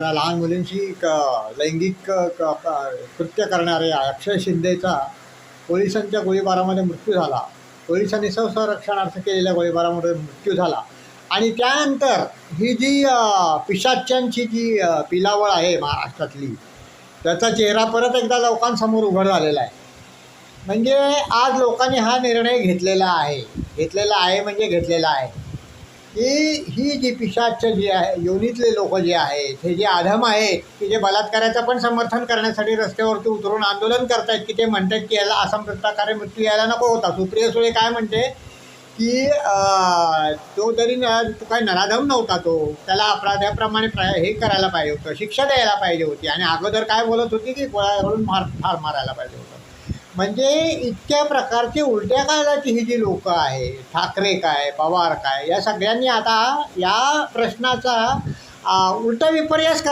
लहान मुलींशी लैंगिक कृत्य करणारे अक्षय शिंदेचा पोलिसांच्या गोळीबारामध्ये मृत्यू झाला. पोलिसांनी स्वसंरक्षणार्थ केलेल्या गोळीबारामध्ये मृत्यू झाला. आणि त्यानंतर ही जी पिशाच्यांची जी पिलावळ आहे महाराष्ट्रातली, त्याचा चेहरा परत एकदा लोकांसमोर उघड झालेला आहे. म्हणजे आज लोकांनी हा निर्णय घेतलेला आहे म्हणजे घेतलेला आहे की ही जी पिशाच्च जी आहे, योनीतले लोक जे आहेत, हे जे अधम आहेत की जे बलात्काराचं पण समर्थन करण्यासाठी रस्त्यावरती उतरून आंदोलन करतायत, की ते म्हणतात की याला असा प्रकारे मृत्यू यायला नको होता. सुप्रिया सुळे काय म्हणते की तो जरी तो काही नराधम नव्हता, तो त्याला अपराध्याप्रमाणे हे करायला पाहिजे होतं, शिक्षा द्यायला पाहिजे होती. आणि अगोदर काय बोलत होती की गोळ्यावरून ठार मारायला पाहिजे होतं. म्हणजे इतक्या प्रकारची उलट्या काळाची ही जी लोकं आहे, ठाकरे काय, पवार काय, या सगळ्यांनी आता या प्रश्नाचा उलटा विपर्यास